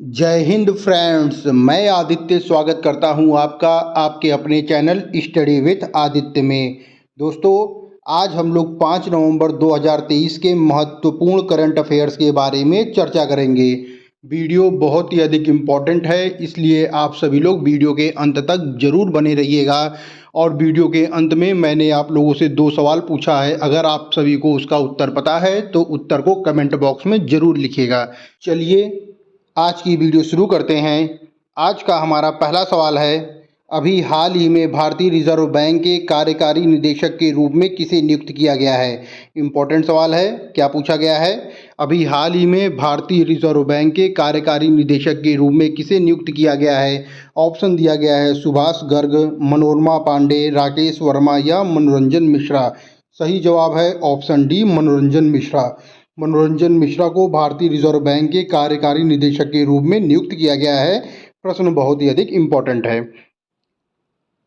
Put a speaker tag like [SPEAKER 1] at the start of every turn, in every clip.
[SPEAKER 1] जय हिंद फ्रेंड्स, मैं आदित्य स्वागत करता हूं आपका आपके अपने चैनल स्टडी विथ आदित्य में। दोस्तों, आज हम लोग 5 नवंबर 2023 के महत्वपूर्ण करंट अफेयर्स के बारे में चर्चा करेंगे। वीडियो बहुत ही अधिक इम्पॉर्टेंट है, इसलिए आप सभी लोग वीडियो के अंत तक जरूर बने रहिएगा। और वीडियो के अंत में मैंने आप लोगों से 2 सवाल पूछा है, अगर आप सभी को उसका उत्तर पता है तो उत्तर को कमेंट बॉक्स में ज़रूर लिखिएगा। चलिए आज की वीडियो शुरू करते हैं। आज का हमारा पहला सवाल है, अभी हाल ही में भारतीय रिजर्व बैंक के कार्यकारी निदेशक के रूप में किसे नियुक्त किया गया है। इम्पोर्टेंट सवाल है। क्या पूछा गया है? अभी हाल ही में भारतीय रिजर्व बैंक के कार्यकारी निदेशक के रूप में किसे नियुक्त किया गया है। ऑप्शन दिया गया है सुभाष गर्ग, मनोरमा पांडे, राकेश वर्मा या मनोरंजन मिश्रा। सही जवाब है ऑप्शन डी, मनोरंजन मिश्रा। मनोरंजन मिश्रा को भारतीय रिजर्व बैंक के कार्यकारी निदेशक के रूप में नियुक्त किया गया है। प्रश्न बहुत ही अधिक इम्पोर्टेंट है।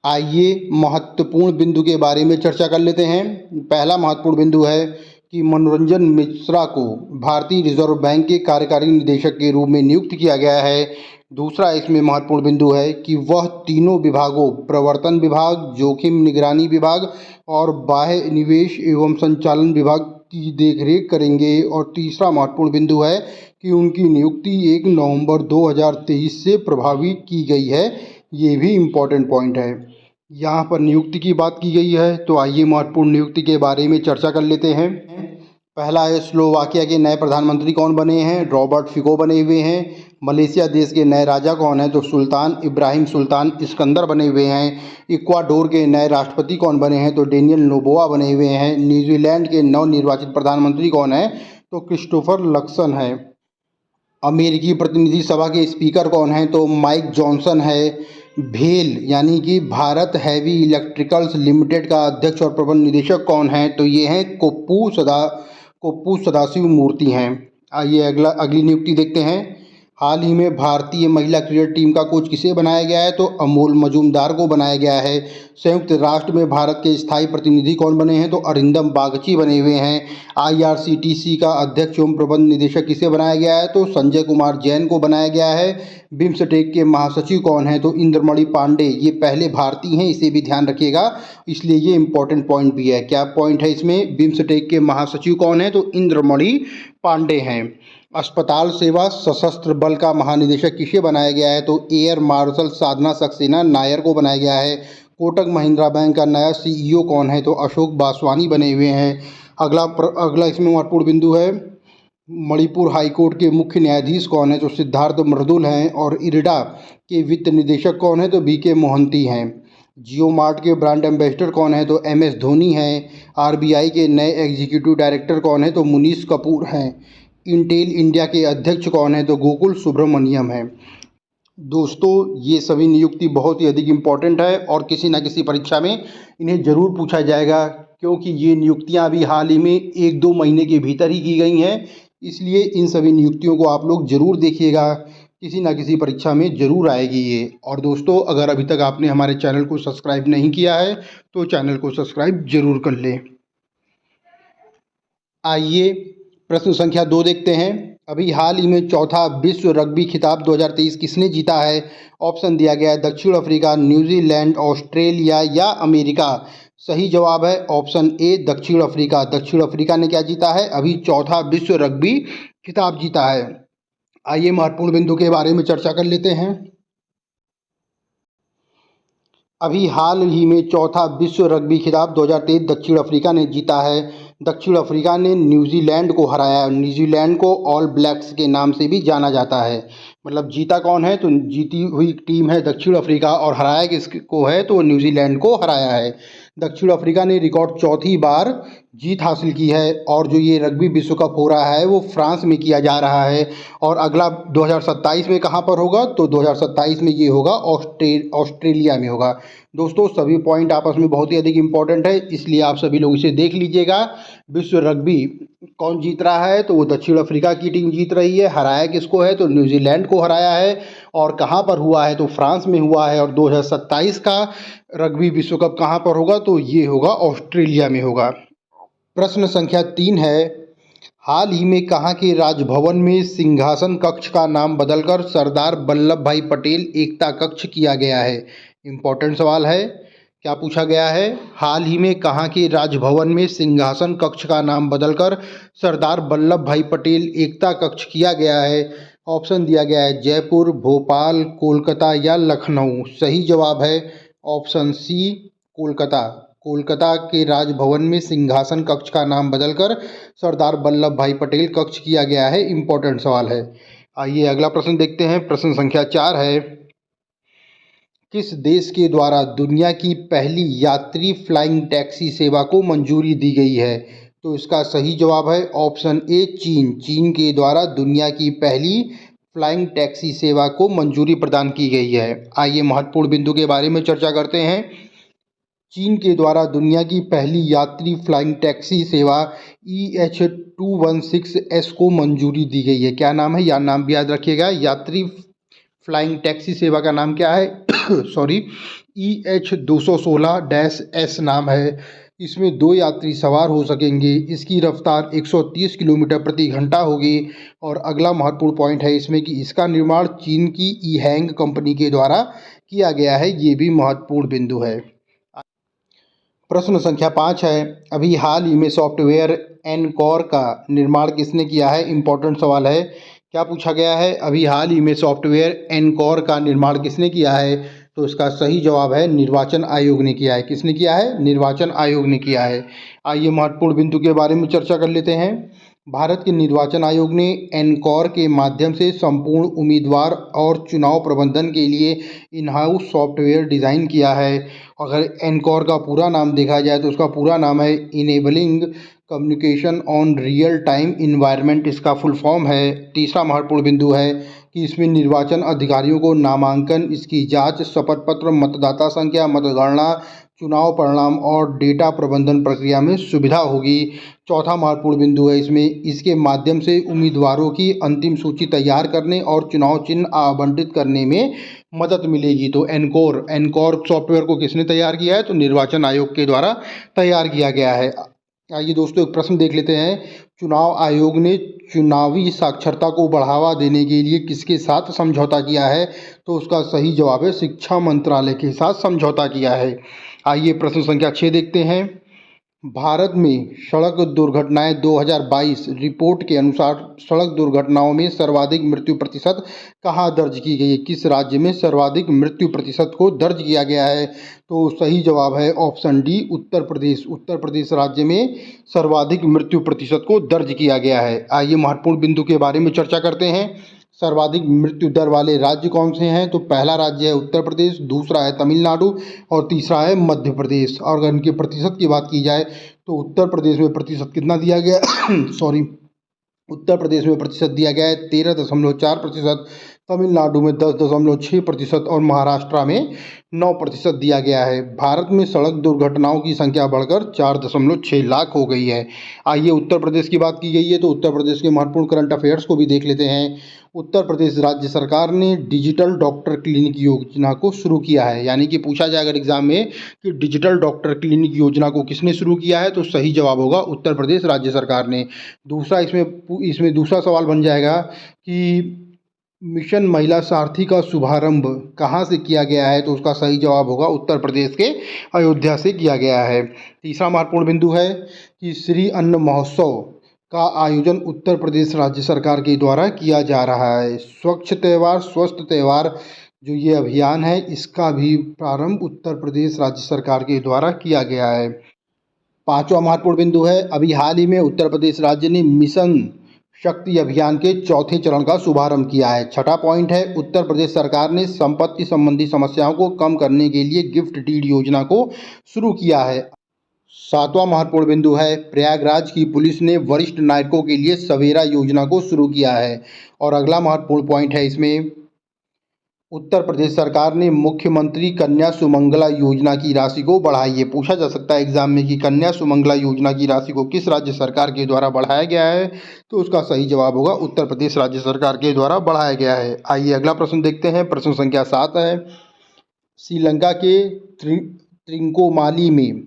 [SPEAKER 1] आइए महत्वपूर्ण बिंदु के बारे में चर्चा कर लेते हैं। पहला महत्वपूर्ण बिंदु है कि मनोरंजन मिश्रा को भारतीय रिजर्व बैंक के कार्यकारी निदेशक के रूप में नियुक्त किया गया है। दूसरा इसमें महत्वपूर्ण बिंदु है कि वह तीनों विभागों प्रवर्तन विभाग, जोखिम निगरानी विभाग और बाह्य निवेश एवं संचालन विभाग की देखरेख करेंगे। और तीसरा महत्वपूर्ण बिंदु है कि उनकी नियुक्ति 1 नवंबर 2023 से प्रभावी की गई है। ये भी इम्पोर्टेंट पॉइंट है। यहाँ पर नियुक्ति की बात की गई है, तो आइए महत्वपूर्ण नियुक्ति के बारे में चर्चा कर लेते हैं। पहला है, स्लोवाकिया के नए प्रधानमंत्री कौन बने हैं। रॉबर्ट फिको बने हुए हैं। मलेशिया देश के नए राजा कौन हैं, तो सुल्तान इब्राहिम सुल्तान इस्कंदर बने हुए हैं। इक्वाडोर के नए राष्ट्रपति कौन बने हैं, तो डेनियल नोबोआ बने हुए हैं। न्यूजीलैंड के नवनिर्वाचित प्रधानमंत्री कौन है, तो क्रिस्टोफर लक्सन है। अमेरिकी प्रतिनिधि सभा के स्पीकर कौन हैं, तो माइक जॉनसन है। भेल यानी कि भारत हैवी इलेक्ट्रिकल्स लिमिटेड का अध्यक्ष और प्रबंध निदेशक कौन है, तो ये हैं कोप्पू सदाशिव मूर्ति हैं। आइए अगली नियुक्ति देखते हैं। हाल ही में भारतीय महिला क्रिकेट टीम का कोच किसे बनाया गया है, तो अमोल मजूमदार को बनाया गया है। संयुक्त राष्ट्र में भारत के स्थायी प्रतिनिधि कौन बने हैं, तो अरिंदम बागची बने हुए हैं। IRCTC का अध्यक्ष एवं प्रबंध निदेशक किसे बनाया गया है, तो संजय कुमार जैन को बनाया गया है। बिम्सटेक के महासचिव कौन है, तो इंद्रमणि पांडे। ये पहले भारतीय हैं, इसे भी ध्यान रखिएगा, इसलिए ये इंपॉर्टेंट पॉइंट भी है। क्या पॉइंट है इसमें? बिम्सटेक के महासचिव कौन है, तो इंद्रमणि पांडे हैं। अस्पताल सेवा सशस्त्र बल का महानिदेशक किसे बनाया गया है, तो एयर मार्शल साधना सक्सेना नायर को बनाया गया है। कोटक महिंद्रा बैंक का नया CEO कौन है, तो अशोक बासवानी बने हुए हैं। अगला इसमें महत्वपूर्ण बिंदु है, मणिपुर हाईकोर्ट के मुख्य न्यायाधीश कौन है, तो सिद्धार्थ मृदुल हैं। और इरडा के वित्त निदेशक कौन है, तो BK मोहंती हैं। जियो मार्ट के ब्रांड एम्बेसडर कौन है, तो MS धोनी हैं। RBI के नए एग्जीक्यूटिव डायरेक्टर कौन है, तो मुनीष कपूर हैं। इंटेल इंडिया के अध्यक्ष कौन है, तो गोकुल सुब्रमण्यम है। दोस्तों, ये सभी नियुक्ति बहुत ही अधिक इम्पॉर्टेंट है और किसी न किसी परीक्षा में इन्हें ज़रूर पूछा जाएगा, क्योंकि ये नियुक्तियां अभी हाल ही में 1-2 महीने के भीतर ही की गई हैं। इसलिए इन सभी नियुक्तियों को आप लोग ज़रूर देखिएगा, किसी न किसी परीक्षा में ज़रूर आएगी ये। और दोस्तों, अगर अभी तक आपने हमारे चैनल को सब्सक्राइब नहीं किया है तो चैनल को सब्सक्राइब जरूर कर लें। आइए प्रश्न संख्या 2 देखते हैं। अभी हाल ही में चौथा विश्व रग्बी खिताब 2023 किसने जीता है। ऑप्शन दिया गया है दक्षिण अफ्रीका, न्यूजीलैंड, ऑस्ट्रेलिया या अमेरिका। सही जवाब है ऑप्शन ए, दक्षिण अफ्रीका। दक्षिण अफ्रीका ने क्या जीता है, अभी चौथा विश्व रग्बी खिताब जीता है। आइए महत्वपूर्ण बिंदु के बारे में चर्चा कर लेते हैं। अभी हाल ही में चौथा विश्व रग्बी खिताब 2023 दक्षिण अफ्रीका ने जीता है। दक्षिण अफ्रीका ने न्यूजीलैंड को हराया। न्यूजीलैंड को ऑल ब्लैक्स के नाम से भी जाना जाता है। मतलब जीता कौन है, तो जीती हुई टीम है दक्षिण अफ्रीका, और हराया किसको है, तो न्यूजीलैंड को हराया है। दक्षिण अफ्रीका ने रिकॉर्ड चौथी बार जीत हासिल की है। और जो ये रग्बी विश्व कप हो रहा है वो फ्रांस में किया जा रहा है। और अगला 2027 में कहाँ पर होगा, तो 2027 में ये होगा ऑस्ट्रेलिया में होगा। दोस्तों, सभी पॉइंट आपस में बहुत ही अधिक इम्पॉर्टेंट है, इसलिए आप सभी लोग इसे देख लीजिएगा। विश्व रग्बी कौन जीत रहा है, तो वो दक्षिण अफ्रीका की टीम जीत रही है। हराया किसको है, तो न्यूजीलैंड को हराया है। और कहाँ पर हुआ है, तो फ्रांस में हुआ है। और 2027 का रग्बी विश्व कप कहाँ पर होगा, तो ये होगा ऑस्ट्रेलिया में होगा। प्रश्न संख्या 3 है, हाल ही में कहाँ के राजभवन में सिंहासन कक्ष का नाम बदलकर सरदार वल्लभ भाई पटेल एकता कक्ष किया गया है? इम्पोर्टेंट सवाल है। क्या पूछा गया है? हाल ही में कहाँ के राजभवन में सिंहासन कक्ष का नाम बदलकर सरदार वल्लभ भाई पटेल एकता कक्ष किया गया है? ऑप्शन दिया गया है जयपुर, भोपाल, कोलकाता या लखनऊ। सही जवाब है ऑप्शन सी, कोलकाता। कोलकाता के राजभवन में सिंहासन कक्ष का नाम बदलकर सरदार वल्लभ भाई पटेल कक्ष किया गया है। इम्पोर्टेंट सवाल है। आइए अगला प्रश्न देखते हैं। प्रश्न संख्या 4 है, किस देश के द्वारा दुनिया की पहली यात्री फ्लाइंग टैक्सी सेवा को मंजूरी दी गई है? तो इसका सही जवाब है ऑप्शन ए, चीन। चीन के द्वारा दुनिया की पहली फ्लाइंग टैक्सी सेवा को मंजूरी प्रदान की गई है। आइए महत्वपूर्ण बिंदु के बारे में चर्चा करते हैं। चीन के द्वारा दुनिया की पहली यात्री फ्लाइंग टैक्सी सेवा EH216S को मंजूरी दी गई है। क्या नाम है? या नाम भी याद रखिएगा। यात्री फ्लाइंग टैक्सी सेवा का नाम क्या है? सॉरी, EH216-S नाम है। इसमें 2 यात्री सवार हो सकेंगे। इसकी रफ्तार 130 किलोमीटर प्रति घंटा होगी। और अगला महत्वपूर्ण पॉइंट है इसमें कि इसका निर्माण चीन की ईहैंग कंपनी के द्वारा किया गया है। ये भी महत्वपूर्ण बिंदु है। प्रश्न संख्या 5 है, अभी हाल ही में सॉफ्टवेयर एनकॉर का निर्माण किसने किया है? इम्पोर्टेंट सवाल है। क्या पूछा गया है? अभी हाल ही में सॉफ्टवेयर एनकॉर का निर्माण किसने किया है? तो इसका सही जवाब है निर्वाचन आयोग ने किया है। किसने किया है? निर्वाचन आयोग ने किया है। आइए महत्वपूर्ण बिंदु के बारे में चर्चा कर लेते हैं। भारत के निर्वाचन आयोग ने एनकॉर के माध्यम से संपूर्ण उम्मीदवार और चुनाव प्रबंधन के लिए इन हाउस सॉफ्टवेयर डिज़ाइन किया है। अगर एनकॉर का पूरा नाम देखा जाए तो उसका पूरा नाम है enabling communication on real time environment, इसका फुल फॉर्म है। तीसरा महत्वपूर्ण बिंदु है कि इसमें निर्वाचन अधिकारियों को नामांकन, इसकी जांच, शपथ पत्र, मतदाता संख्या, मतगणना, चुनाव परिणाम और डेटा प्रबंधन प्रक्रिया में सुविधा होगी। चौथा महत्वपूर्ण बिंदु है इसमें, इसके माध्यम से उम्मीदवारों की अंतिम सूची तैयार करने और चुनाव चिन्ह आवंटित करने में मदद मिलेगी। तो एनकॉर सॉफ्टवेयर को किसने तैयार किया है? तो निर्वाचन आयोग के द्वारा तैयार किया गया है। आइए दोस्तों एक प्रश्न देख लेते हैं। चुनाव आयोग ने चुनावी साक्षरता को बढ़ावा देने के लिए किसके साथ समझौता किया है? तो उसका सही जवाब है शिक्षा मंत्रालय के साथ समझौता किया है। आइए प्रश्न संख्या 6 देखते हैं। भारत में सड़क दुर्घटनाएं 2022 रिपोर्ट के अनुसार सड़क दुर्घटनाओं में सर्वाधिक मृत्यु प्रतिशत कहाँ दर्ज की गई है? किस राज्य में सर्वाधिक मृत्यु प्रतिशत को दर्ज किया गया है? तो सही जवाब है ऑप्शन डी, उत्तर प्रदेश। उत्तर प्रदेश राज्य में सर्वाधिक मृत्यु प्रतिशत को दर्ज किया गया है। आइए महत्वपूर्ण बिंदु के बारे में चर्चा करते हैं। सर्वाधिक मृत्यु दर वाले राज्य कौन से हैं? तो पहला राज्य है उत्तर प्रदेश, दूसरा है तमिलनाडु और तीसरा है मध्य प्रदेश। और अगर इनके प्रतिशत की बात की जाए तो उत्तर प्रदेश में प्रतिशत कितना दिया गया सॉरी, उत्तर प्रदेश में प्रतिशत दिया गया है 13.4%, तमिलनाडु में 10.6% और महाराष्ट्र में 9% दिया गया है। भारत में सड़क दुर्घटनाओं की संख्या बढ़कर 4.6 लाख हो गई है। आइए उत्तर प्रदेश की बात की गई है तो उत्तर प्रदेश के महत्वपूर्ण करंट अफेयर्स को भी देख लेते हैं। उत्तर प्रदेश राज्य सरकार ने डिजिटल डॉक्टर क्लिनिक योजना को शुरू किया है। यानी कि पूछा जाए अगर एग्जाम में कि डिजिटल डॉक्टर क्लिनिक योजना को किसने शुरू किया है, तो सही जवाब होगा उत्तर प्रदेश राज्य सरकार ने। दूसरा इसमें दूसरा सवाल बन जाएगा कि मिशन महिला सारथी का शुभारंभ कहाँ से किया गया है? तो उसका सही जवाब होगा उत्तर प्रदेश के अयोध्या से किया गया है। तीसरा महत्वपूर्ण बिंदु है कि श्री अन्न महोत्सव का आयोजन उत्तर प्रदेश राज्य सरकार के द्वारा किया जा रहा है। स्वच्छ त्यौहार स्वस्थ त्यौहार जो ये अभियान है, इसका भी प्रारंभ उत्तर प्रदेश राज्य सरकार के द्वारा किया गया है। पांचवा महत्वपूर्ण बिंदु है, अभी हाल ही में उत्तर प्रदेश राज्य ने मिशन शक्ति अभियान के चौथे चरण का शुभारंभ किया है। छठा पॉइंट है, उत्तर प्रदेश सरकार ने संपत्ति संबंधी समस्याओं को कम करने के लिए गिफ्ट डीड योजना को शुरू किया है। सातवां महत्वपूर्ण बिंदु है, प्रयागराज की पुलिस ने वरिष्ठ नागरिकों के लिए सवेरा योजना को शुरू किया है। और अगला महत्वपूर्ण पॉइंट है इसमें, उत्तर प्रदेश सरकार ने मुख्यमंत्री कन्या सुमंगला योजना की राशि को बढ़ाई है। पूछा जा सकता है एग्जाम में कि कन्या सुमंगला योजना की राशि को किस राज्य सरकार के द्वारा बढ़ाया गया है? तो उसका सही जवाब होगा उत्तर प्रदेश राज्य सरकार के द्वारा बढ़ाया गया है। आइए अगला प्रश्न देखते हैं। प्रश्न संख्या 7 है, श्रीलंका के त्रिंकोमाली में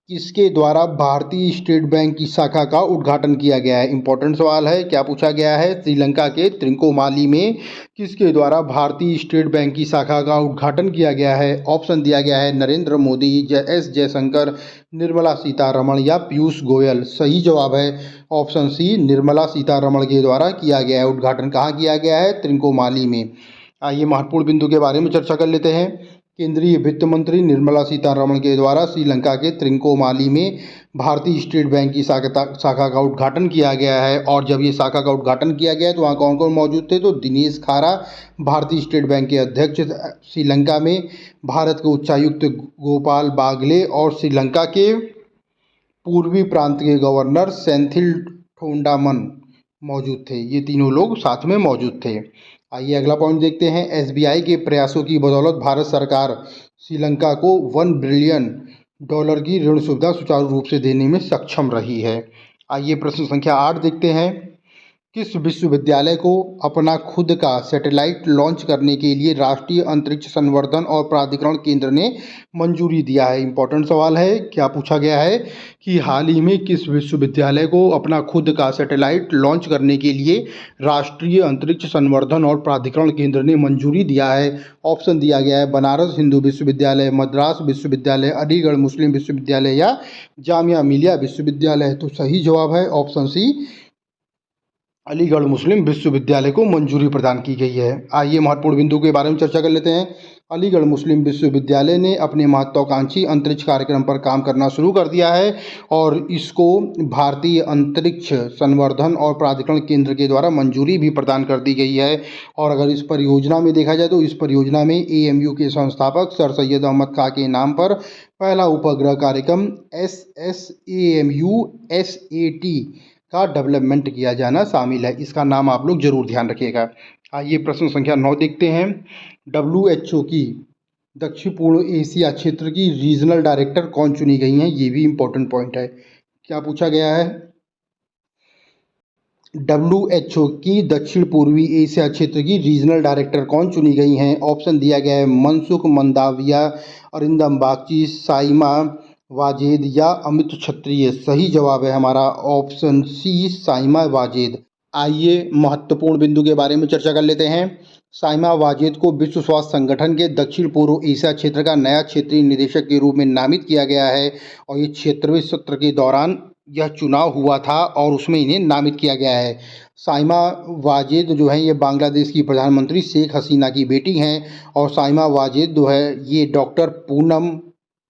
[SPEAKER 1] किसके द्वारा भारतीय स्टेट बैंक की शाखा का उद्घाटन किया गया है? इंपॉर्टेंट सवाल है। क्या पूछा गया है? श्रीलंका के त्रिंकोमाली में किसके द्वारा भारतीय स्टेट बैंक की शाखा का उद्घाटन किया गया है? ऑप्शन दिया गया है नरेंद्र मोदी, एस जयशंकर, निर्मला सीतारमण या पीयूष गोयल। सही जवाब है ऑप्शन सी, निर्मला सीतारमण के द्वारा किया गया है। उद्घाटन कहाँ किया गया है? त्रिंकोमाली में। आइए महत्वपूर्ण बिंदु के बारे में चर्चा कर लेते हैं। केंद्रीय वित्त मंत्री निर्मला सीतारमण के द्वारा श्रीलंका के त्रिंकोमाली में भारतीय स्टेट बैंक की शाखा का उद्घाटन किया गया है। और जब ये शाखा का उद्घाटन किया गया तो वहाँ कौन कौन मौजूद थे? तो दिनेश खारा, भारतीय स्टेट बैंक के अध्यक्ष, श्रीलंका में भारत के उच्चायुक्त गोपाल बागले और श्रीलंका के पूर्वी प्रांत के गवर्नर सेंथिल थोंडामन मौजूद थे। ये तीनों लोग साथ में मौजूद थे। आइए अगला पॉइंट देखते हैं। एसबीआई के प्रयासों की बदौलत भारत सरकार श्रीलंका को $1 बिलियन की ऋण सुविधा सुचारू रूप से देने में सक्षम रही है। आइए प्रश्न संख्या 8 देखते हैं। किस विश्वविद्यालय को अपना खुद का सैटेलाइट लॉन्च करने के लिए राष्ट्रीय अंतरिक्ष संवर्धन और प्राधिकरण केंद्र ने मंजूरी दिया है? इंपॉर्टेंट सवाल है। क्या पूछा गया है कि हाल ही में किस विश्वविद्यालय को अपना खुद का सैटेलाइट लॉन्च करने के लिए राष्ट्रीय अंतरिक्ष संवर्धन और प्राधिकरण केंद्र ने मंजूरी दिया है? ऑप्शन दिया गया है बनारस हिंदू विश्वविद्यालय, मद्रास विश्वविद्यालय, अलीगढ़ मुस्लिम विश्वविद्यालय या जामिया मिलिया विश्वविद्यालय। तो सही जवाब है ऑप्शन सी, अलीगढ़ मुस्लिम विश्वविद्यालय को मंजूरी प्रदान की गई है। आइए महत्वपूर्ण बिंदु के बारे में चर्चा कर लेते हैं। अलीगढ़ मुस्लिम विश्वविद्यालय ने अपने महत्वाकांक्षी अंतरिक्ष कार्यक्रम पर काम करना शुरू कर दिया है और इसको भारतीय अंतरिक्ष संवर्धन और प्राधिकरण केंद्र के द्वारा मंजूरी भी प्रदान कर दी गई है। और अगर इस परियोजना में देखा जाए तो इस परियोजना में एएमयू के संस्थापक सर सैयद अहमद खां के नाम पर पहला उपग्रह कार्यक्रम SSAMU-SAT का डेवलपमेंट किया जाना शामिल है। इसका नाम आप लोग जरूर ध्यान रखिएगा। आइए प्रश्न संख्या 9 देखते हैं। WHO की दक्षिण पूर्व एशिया क्षेत्र की रीजनल डायरेक्टर कौन चुनी गई हैं? ये भी इम्पोर्टेंट पॉइंट है। क्या पूछा गया है? WHO की दक्षिण पूर्वी एशिया क्षेत्र की रीजनल डायरेक्टर कौन चुनी गई हैं? ऑप्शन दिया गया है मनसुख मंदाविया, अरिंदम बागची, साइमा वाजेद या अमित क्षत्रिय। सही जवाब है हमारा ऑप्शन सी, साइमा वाजेद। आइए महत्वपूर्ण बिंदु के बारे में चर्चा कर लेते हैं। साइमा वाजेद को विश्व स्वास्थ्य संगठन के दक्षिण पूर्व एशिया क्षेत्र का नया क्षेत्रीय निदेशक के रूप में नामित किया गया है और ये 76वें सत्र के दौरान यह चुनाव हुआ था और उसमें इन्हें नामित किया गया है। साइमा वाजेद जो है ये बांग्लादेश की प्रधानमंत्री शेख हसीना की बेटी हैं और साइमा वाजेद जो है ये डॉक्टर पूनम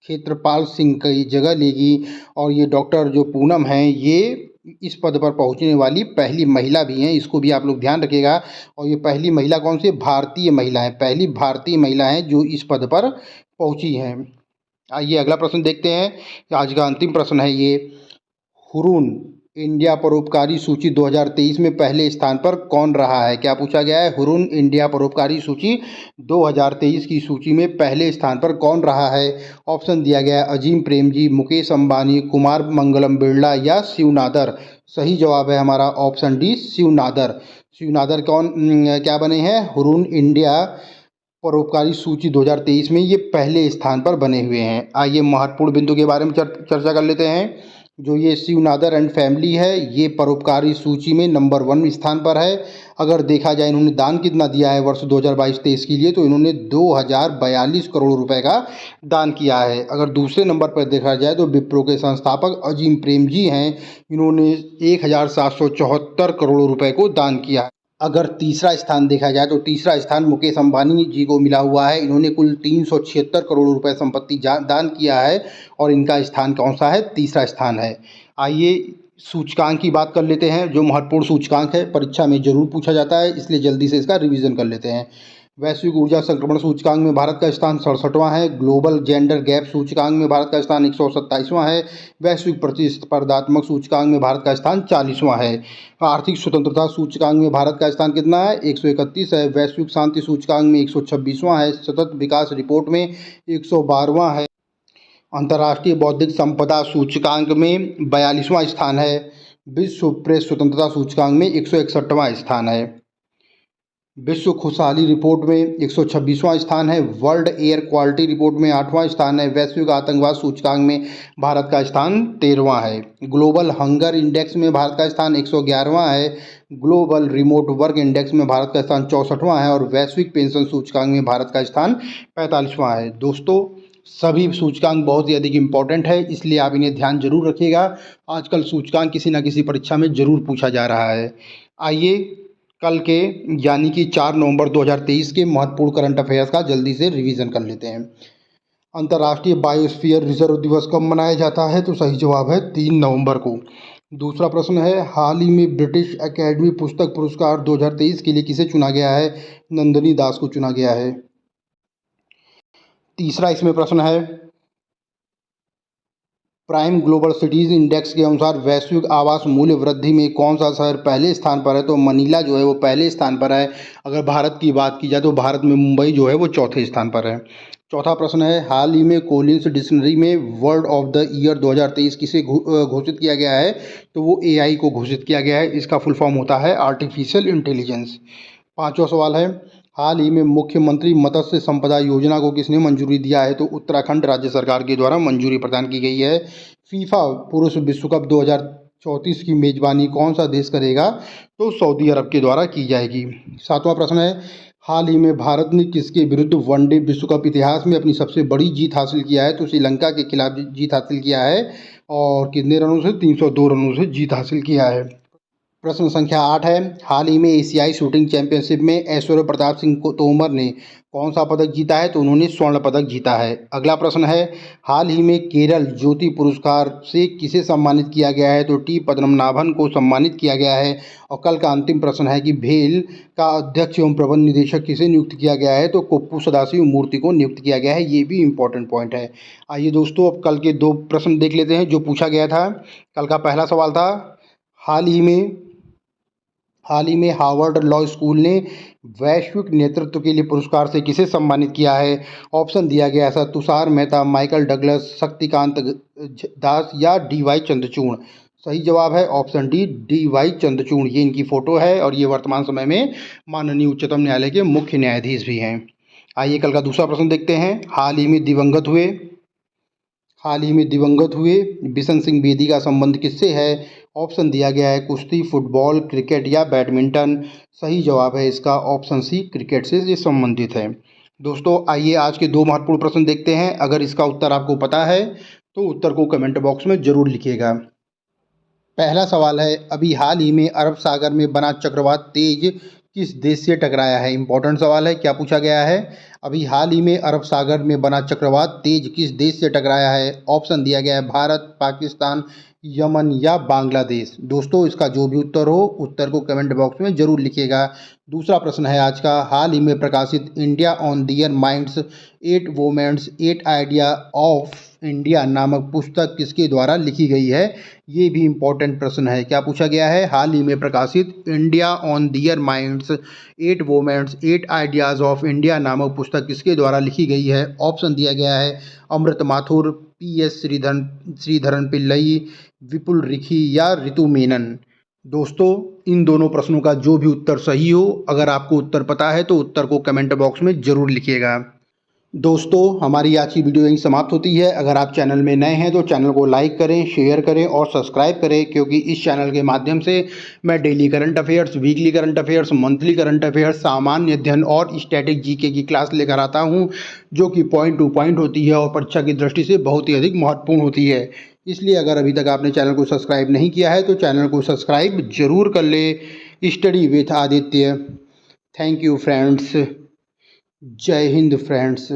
[SPEAKER 1] क्षेत्रपाल सिंह की जगह लेगी और ये डॉक्टर जो पूनम हैं ये इस पद पर पहुंचने वाली पहली महिला भी हैं। इसको भी आप लोग ध्यान रखिएगा। और ये पहली महिला कौन सी? भारतीय महिला है, पहली भारतीय महिला हैं जो इस पद पर पहुंची हैं। आइए अगला प्रश्न देखते हैं। आज का अंतिम प्रश्न है ये। हुरून इंडिया परोपकारी सूची 2023 में पहले स्थान पर कौन रहा है? क्या पूछा गया है? हुरून इंडिया परोपकारी सूची 2023 की सूची में पहले स्थान पर कौन रहा है? ऑप्शन दिया गया है अजीम प्रेमजी, मुकेश अंबानी, कुमार मंगलम बिरला या शिव नादर। सही जवाब है हमारा ऑप्शन डी, शिव नादर। शिव नादर कौन क्या बने हैं? हुरून इंडिया परोपकारी सूची 2023 में ये पहले स्थान पर बने हुए हैं। आइए महत्वपूर्ण बिंदु के बारे में चर्चा कर लेते हैं। जो ये शिव नादर एंड फैमिली है ये परोपकारी सूची में नंबर 1 स्थान पर है। अगर देखा जाए इन्होंने दान कितना दिया है वर्ष 2022-23 के लिए तो इन्होंने 2042 करोड़ रुपए का दान किया है। अगर दूसरे नंबर पर देखा जाए तो विप्रो के संस्थापक अजीम प्रेमजी हैं, इन्होंने 1774 करोड़ रुपए को दान किया है। अगर तीसरा स्थान देखा जाए तो तीसरा स्थान मुकेश अंबानी जी को मिला हुआ है, इन्होंने कुल 376 करोड़ रुपए संपत्ति दान किया है और इनका स्थान कौन सा है? तीसरा स्थान है। आइए सूचकांक की बात कर लेते हैं। जो महत्वपूर्ण सूचकांक है परीक्षा में जरूर पूछा जाता है इसलिए जल्दी से इसका रिवीजन कर लेते हैं। वैश्विक ऊर्जा संक्रमण सूचकांक में भारत का स्थान 67वां है। ग्लोबल जेंडर गैप सूचकांक में भारत का स्थान 127वां है। वैश्विक प्रतिस्पर्धात्मक सूचकांक में भारत का स्थान 40वां है। आर्थिक स्वतंत्रता सूचकांक में भारत का स्थान कितना है? 131 है। वैश्विक शांति सूचकांक में 126वां है। सतत विकास रिपोर्ट में 112वां है। अंतर्राष्ट्रीय बौद्धिक संपदा सूचकांक में 42वां स्थान है। विश्व प्रेस स्वतंत्रता सूचकांक में 161वां स्थान है। विश्व खुशहाली रिपोर्ट में 126वां स्थान है। वर्ल्ड एयर क्वालिटी रिपोर्ट में 8वां स्थान है। वैश्विक आतंकवाद सूचकांक में भारत का स्थान 13वां है। ग्लोबल हंगर इंडेक्स में भारत का स्थान 111वां है। ग्लोबल रिमोट वर्क इंडेक्स में भारत का स्थान 64वां है और वैश्विक पेंशन सूचकांक में भारत का स्थान 45वां है। दोस्तों, सभी सूचकांक बहुत ही अधिक इम्पोर्टेंट है, इसलिए आप इन्हें ध्यान जरूर रखिएगा। आजकल सूचकांक किसी न किसी परीक्षा में जरूर पूछा जा रहा है। आइए कल के यानी कि 4 नवंबर 2023 के महत्वपूर्ण करंट अफेयर्स का जल्दी से रिवीजन कर लेते हैं। अंतर्राष्ट्रीय बायोस्फीयर रिजर्व दिवस कब मनाया जाता है? तो सही जवाब है 3 नवंबर को। दूसरा प्रश्न है, हाल ही में ब्रिटिश एकेडमी पुस्तक पुरस्कार 2023 के लिए किसे चुना गया है? नंदिनी दास को चुना गया है। तीसरा इसमें प्रश्न है, प्राइम ग्लोबल सिटीज इंडेक्स के अनुसार वैश्विक आवास मूल्य वृद्धि में कौन सा शहर पहले स्थान पर है? तो मनीला जो है वो पहले स्थान पर है। अगर भारत की बात की जाए तो भारत में मुंबई जो है वो चौथे स्थान पर है। चौथा प्रश्न है, हाल ही में कोलिंस डिक्शनरी में वर्ड ऑफ द ईयर 2023 किसे घोषित किया गया है? तो वो AI को घोषित किया गया है। इसका फुल फॉर्म होता है आर्टिफिशियल इंटेलिजेंस। पांचवा सवाल है, हाल ही में मुख्यमंत्री मत्स्य संपदा योजना को किसने मंजूरी दिया है? तो उत्तराखंड राज्य सरकार के द्वारा मंजूरी प्रदान की गई है। फीफा पुरुष विश्व कप 2034 की मेजबानी कौन सा देश करेगा? तो सऊदी अरब के द्वारा की जाएगी। सातवां प्रश्न है, हाल ही में भारत ने किसके विरुद्ध वनडे विश्व कप इतिहास में अपनी सबसे बड़ी जीत हासिल किया है? तो श्रीलंका के खिलाफ जीत हासिल किया है और कितने रनों से? 302 रनों से जीत हासिल किया है। प्रश्न संख्या 8 है, हाल ही में एशियाई शूटिंग चैंपियनशिप में ऐश्वर्य प्रताप सिंह तोमर ने कौन सा पदक जीता है? तो उन्होंने स्वर्ण पदक जीता है। अगला प्रश्न है, हाल ही में केरल ज्योति पुरस्कार से किसे सम्मानित किया गया है? तो टी पद्मनाभन को सम्मानित किया गया है। और कल का अंतिम प्रश्न है कि भेल का अध्यक्ष एवं प्रबंध निदेशक किसे नियुक्त किया गया है? तो कुप्पू सदाशिव मूर्ति को नियुक्त किया गया है। ये भी इंपॉर्टेंट पॉइंट है। आइए दोस्तों, अब कल के 2 प्रश्न देख लेते हैं जो पूछा गया था। कल का पहला सवाल था, हाल ही में हार्वर्ड लॉ स्कूल ने वैश्विक नेतृत्व के लिए पुरस्कार से किसे सम्मानित किया है? ऑप्शन दिया गया था तुषार मेहता, माइकल डगलस, शक्तिकांत दास या DY चंद्रचूड़। सही जवाब है ऑप्शन डी, DY चंद्रचूड़। ये इनकी फोटो है और ये वर्तमान समय में माननीय उच्चतम न्यायालय के मुख्य न्यायाधीश भी हैं। आइए कल का दूसरा प्रश्न देखते हैं। हाल ही में दिवंगत हुए बिशन सिंह बेदी का संबंध किससे है? ऑप्शन दिया गया है कुश्ती, फुटबॉल, क्रिकेट या बैडमिंटन। सही जवाब है इसका ऑप्शन सी, क्रिकेट से ये संबंधित है। दोस्तों, आइए आज के 2 महत्वपूर्ण प्रश्न देखते हैं। अगर इसका उत्तर आपको पता है तो उत्तर को कमेंट बॉक्स में जरूर लिखिएगा। पहला सवाल है, अभी हाल ही में अरब सागर में बना चक्रवात तेज किस देश से टकराया है? इंपॉर्टेंट सवाल है। क्या पूछा गया है? अभी हाल ही में अरब सागर में बना चक्रवात तेज किस देश से टकराया है? ऑप्शन दिया गया है भारत, पाकिस्तान, यमन या बांग्लादेश। दोस्तों, इसका जो भी उत्तर हो उत्तर को कमेंट बॉक्स में जरूर लिखिएगा। दूसरा प्रश्न है आज का, हाल ही में प्रकाशित India on their minds 8 women's 8 idea of India नामक पुस्तक किसके द्वारा लिखी गई है? ये भी इम्पोर्टेंट प्रश्न है। क्या पूछा गया है? हाल ही में प्रकाशित India on their minds 8 women's 8 ideas of India नामक पुस्तक किसके द्वारा लिखी गई है? ऑप्शन दिया गया है अमृत माथुर, PS श्रीधरन पिल्लई, विपुल रिखी या ऋतु मेनन। दोस्तों, इन दोनों प्रश्नों का जो भी उत्तर सही हो, अगर आपको उत्तर पता है तो उत्तर को कमेंट बॉक्स में ज़रूर लिखिएगा। दोस्तों, हमारी आज की वीडियो यहीं समाप्त होती है। अगर आप चैनल में नए हैं तो चैनल को लाइक करें, शेयर करें और सब्सक्राइब करें, क्योंकि इस चैनल के माध्यम से मैं daily current affairs, weekly current affairs, monthly current affairs, सामान्य अध्ययन और स्टैटिक GK की क्लास लेकर आता हूं, जो कि पॉइंट टू पॉइंट होती है और परीक्षा की दृष्टि से बहुत ही अधिक महत्वपूर्ण होती है। इसलिए अगर अभी तक आपने चैनल को सब्सक्राइब नहीं किया है तो चैनल को सब्सक्राइब जरूर कर ले। Study with Aditya. Thank you friends. जय हिंद फ्रेंड्स।